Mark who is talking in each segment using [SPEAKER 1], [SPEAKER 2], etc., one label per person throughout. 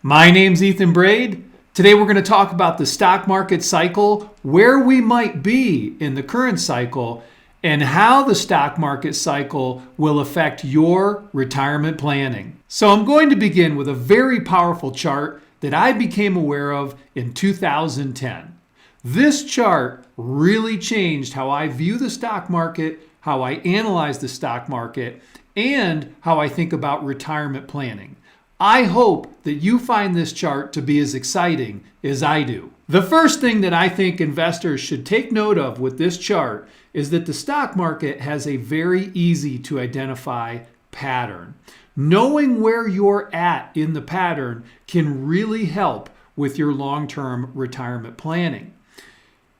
[SPEAKER 1] My name's Ethan Braid. Today we're going to talk about the stock market cycle, where we might be in the current cycle, and how the stock market cycle will affect your retirement planning. So I'm going to begin with a very powerful chart that I became aware of in 2010. This chart really changed how I view the stock market, how I analyze the stock market, and how I think about retirement planning. I hope that you find this chart to be as exciting as I do. The first thing that I think investors should take note of with this chart is that the stock market has a very easy to identify pattern. Knowing where you're at in the pattern can really help with your long-term retirement planning.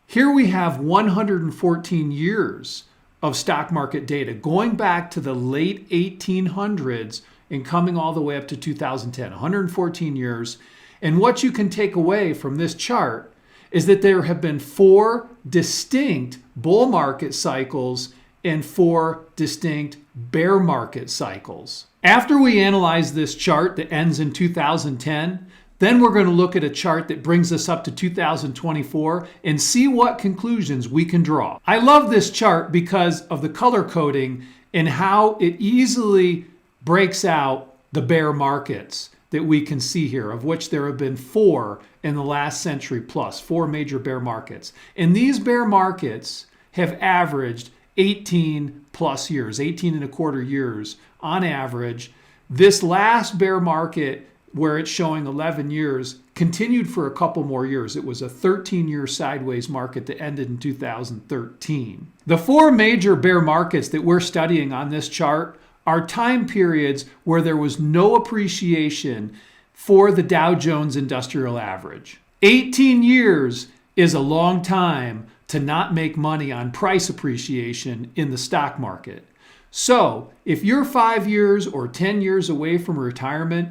[SPEAKER 1] Here we have 114 years of stock market data going back to the late 1800s and coming all the way up to 2010, 114 years. And what you can take away from this chart is that there have been 4 distinct bull market cycles and 4 distinct bear market cycles. After we analyze this chart that ends in 2010, then we're going to look at a chart that brings us up to 2024 and see what conclusions we can draw. I love this chart because of the color coding and how it easily breaks out the bear markets that we can see here, of which there have been 4 in the last century plus, 4 major bear markets. And these bear markets have averaged 18 plus years, 18 and a quarter years on average. This last bear market, where it's showing 11 years, continued for a couple more years. It was a 13-year sideways market that ended in 2013. The 4 major bear markets that we're studying on this chart are time periods where there was no appreciation for the Dow Jones Industrial Average. 18 years is a long time to not make money on price appreciation in the stock market. So if you're 5 years or 10 years away from retirement,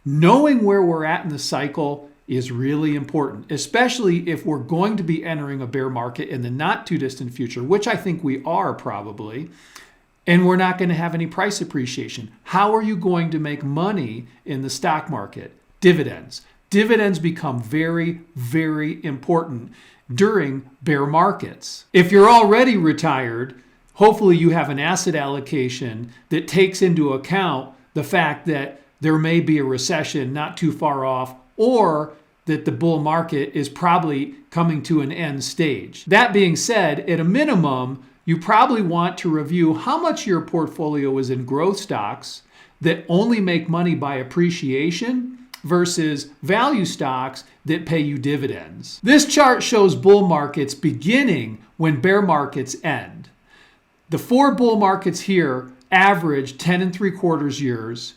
[SPEAKER 1] knowing where we're at in the cycle is really important, especially if we're going to be entering a bear market in the not too distant future, which I think we are probably. And we're not going to have any price appreciation. How are you going to make money in the stock market? Dividends. Dividends become very, very important during bear markets. If you're already retired, hopefully you have an asset allocation that takes into account the fact that there may be a recession not too far off, or that the bull market is probably coming to an end stage. That being said, at a minimum, you probably want to review how much your portfolio is in growth stocks that only make money by appreciation versus value stocks that pay you dividends. This chart shows bull markets beginning when bear markets end. The 4 bull markets here average 10 3/4 years.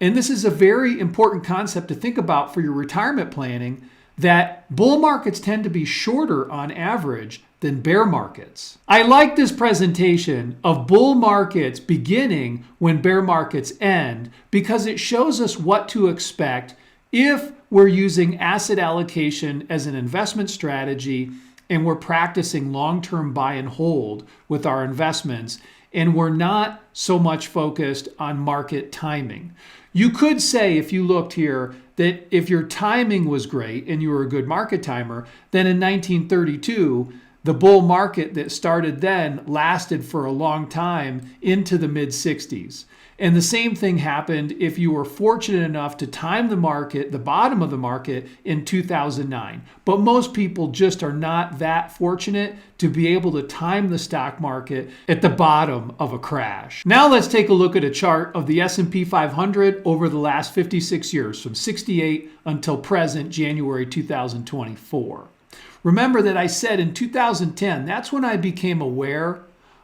[SPEAKER 1] And this is a very important concept to think about for your retirement planning, that bull markets tend to be shorter on average than bear markets. I like this presentation of bull markets beginning when bear markets end because it shows us what to expect if we're using asset allocation as an investment strategy and we're practicing long-term buy and hold with our investments, and we're not so much focused on market timing. You could say, if you looked here, that if your timing was great and you were a good market timer, then in 1932, the bull market that started then lasted for a long time into the mid-60s. And the same thing happened if you were fortunate enough to time the market, the bottom of the market, in 2009. But most people just are not that fortunate to be able to time the stock market at the bottom of a crash. Now let's take a look at a chart of the S&P 500 over the last 56 years, from 68 until present January 2024. Remember that I said in 2010, that's when I became aware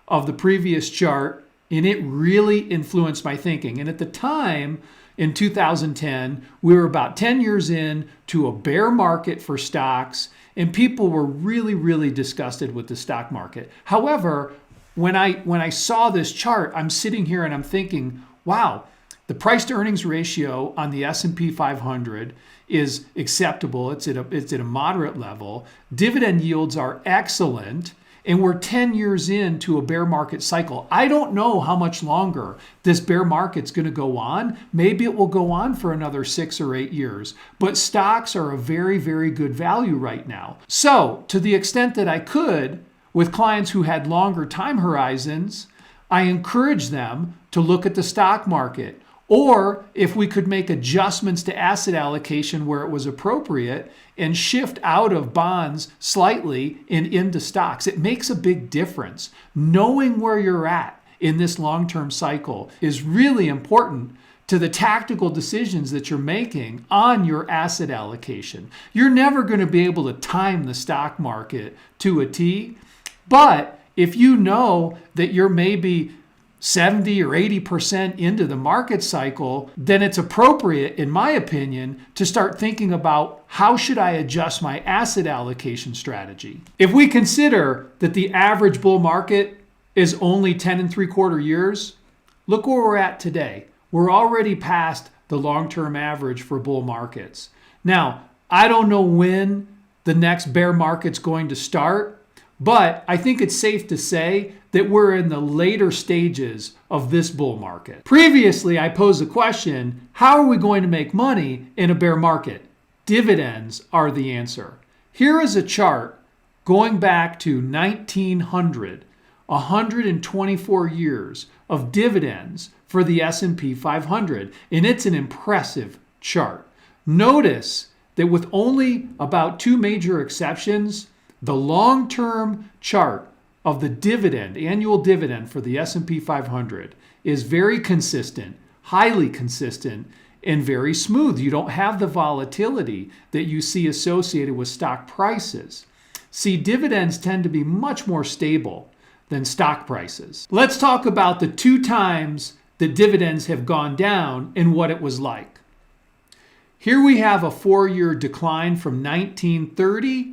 [SPEAKER 1] of the previous chart, and it really influenced my thinking. And at the time, in 2010, we were about 10 years in to a bear market for stocks, and people were really, really disgusted with the stock market. However, when I saw this chart, I'm sitting here and I'm thinking, wow, the price to earnings ratio on the S&P 500 is acceptable. It's at a moderate level. Dividend yields are excellent. And we're 10 years into a bear market cycle. I don't know how much longer this bear market's going to go on. Maybe it will go on for another 6 or 8 years. But stocks are a very, very good value right now. So, to the extent that I could, with clients who had longer time horizons, I encourage them to look at the stock market. Or if we could make adjustments to asset allocation where it was appropriate and shift out of bonds slightly and into stocks. It makes a big difference. Knowing where you're at in this long-term cycle is really important to the tactical decisions that you're making on your asset allocation. You're never going to be able to time the stock market to a T, but if you know that you're maybe 70 or 80% into the market cycle, then it's appropriate, in my opinion, to start thinking about how should I adjust my asset allocation strategy. If we consider that the average bull market is only 10 3/4 years, look where we're at today. We're already past the long-term average for bull markets. Now, I don't know when the next bear market's going to start, but I think it's safe to say that we're in the later stages of this bull market. Previously, I posed the question, how are we going to make money in a bear market? Dividends are the answer. Here is a chart going back to 1900, 124 years of dividends for the S&P 500, and it's an impressive chart. Notice that with only about 2 major exceptions, the long-term chart of the dividend, annual dividend for the S&P 500 is very consistent, highly consistent, and very smooth. You don't have the volatility that you see associated with stock prices. See, dividends tend to be much more stable than stock prices. Let's talk about the 2 times that dividends have gone down and what it was like. Here we have a 4-year decline from 1930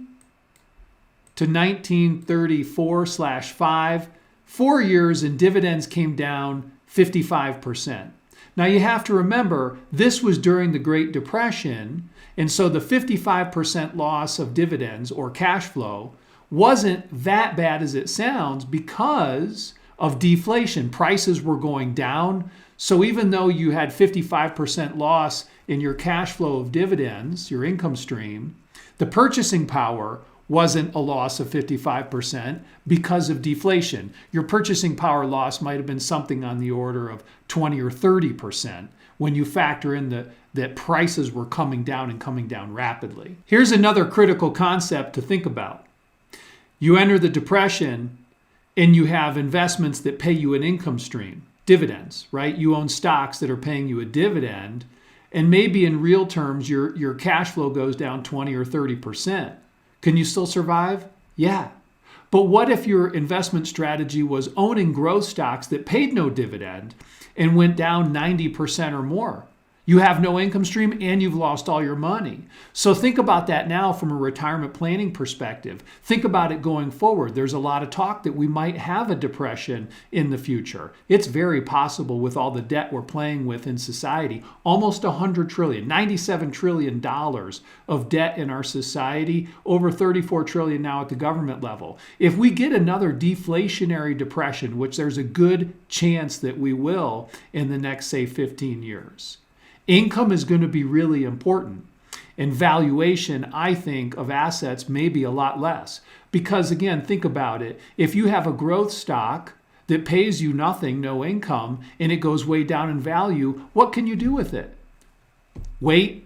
[SPEAKER 1] to 1934/5, 4 years and dividends came down 55%. Now you have to remember, this was during the Great Depression, and so the 55% loss of dividends or cash flow wasn't that bad as it sounds because of deflation. Prices were going down, so even though you had 55% loss in your cash flow of dividends, your income stream, the purchasing power wasn't a loss of 55% because of deflation. Your purchasing power loss might have been something on the order of 20 or 30% when you factor in that prices were coming down and coming down rapidly. Here's another critical concept to think about. You enter the Depression and you have investments that pay you an income stream, dividends, right? You own stocks that are paying you a dividend, and maybe in real terms, your cash flow goes down 20 or 30%. Can you still survive? Yeah. But what if your investment strategy was owning growth stocks that paid no dividend and went down 90% or more? You have no income stream and you've lost all your money. So think about that now from a retirement planning perspective. Think about it going forward. There's a lot of talk that we might have a depression in the future. It's very possible with all the debt we're playing with in society. Almost $100 trillion, $97 trillion of debt in our society, over $34 trillion now at the government level. If we get another deflationary depression, which there's a good chance that we will in the next, say, 15 years, income is going to be really important. And valuation, I think, of assets may be a lot less. Because again, think about it. If you have a growth stock that pays you nothing, no income, and it goes way down in value, what can you do with it? Wait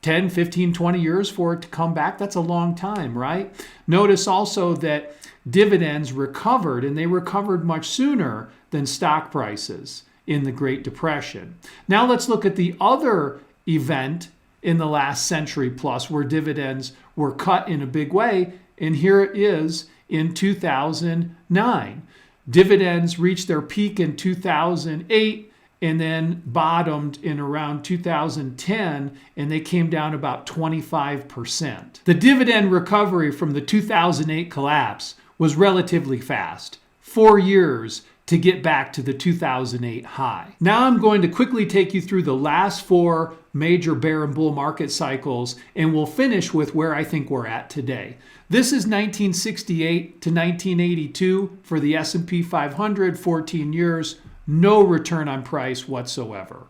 [SPEAKER 1] 10, 15, 20 years for it to come back? That's a long time, right? Notice also that dividends recovered, and they recovered much sooner than stock prices in the Great Depression. Now let's look at the other event in the last century plus where dividends were cut in a big way, and here it is in 2009. Dividends reached their peak in 2008 and then bottomed in around 2010, and they came down about 25%. The dividend recovery from the 2008 collapse was relatively fast. 4 years, to get back to the 2008 high. Now I'm going to quickly take you through the last 4 major bear and bull market cycles, and we'll finish with where I think we're at today. This is 1968 to 1982 for the S&P 500, 14 years, no return on price whatsoever.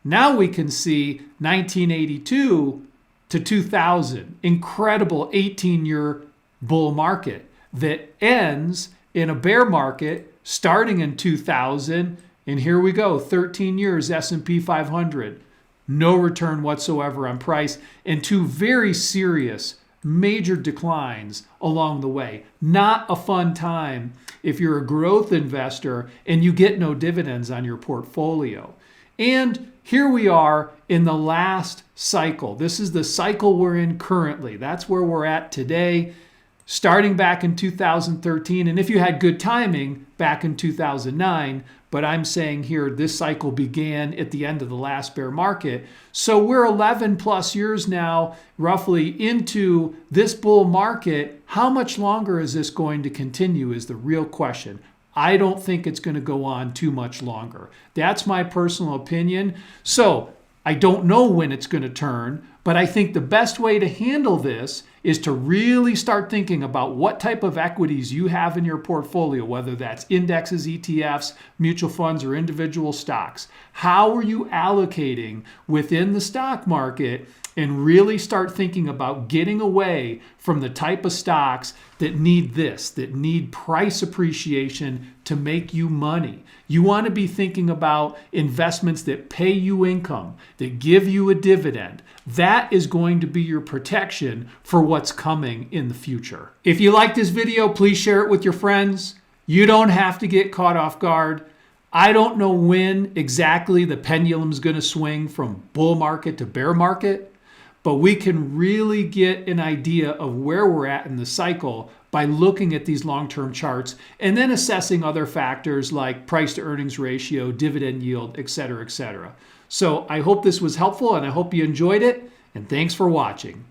[SPEAKER 1] Now we can see 1982 to 2000, incredible 18-year bull market that ends in a bear market starting in 2000, and here we go, 13 years S&P 500, no return whatsoever on price, and 2 very serious major declines along the way. Not a fun time if you're a growth investor and you get no dividends on your portfolio. And here we are in the last cycle. This is the cycle we're in currently. That's where we're at today, starting back in 2013. And if you had good timing, back in 2009. But I'm saying here this cycle began at the end of the last bear market. So we're 11 plus years now, roughly, into this bull market. How much longer is this going to continue is the real question. I don't think it's going to go on too much longer. That's my personal opinion. So I don't know when it's going to turn, but I think the best way to handle this is to really start thinking about what type of equities you have in your portfolio, whether that's indexes, ETFs, mutual funds, or individual stocks. How are you allocating within the stock market, and really start thinking about getting away from the type of stocks that need that need price appreciation to make you money. You want to be thinking about investments that pay you income, that give you a dividend. That is going to be your protection for what's coming in the future. If you like this video, please share it with your friends. You don't have to get caught off guard. I don't know when exactly the pendulum is going to swing from bull market to bear market, but we can really get an idea of where we're at in the cycle by looking at these long-term charts and then assessing other factors like price to earnings ratio, dividend yield, et cetera, et cetera. So I hope this was helpful and I hope you enjoyed it, and thanks for watching.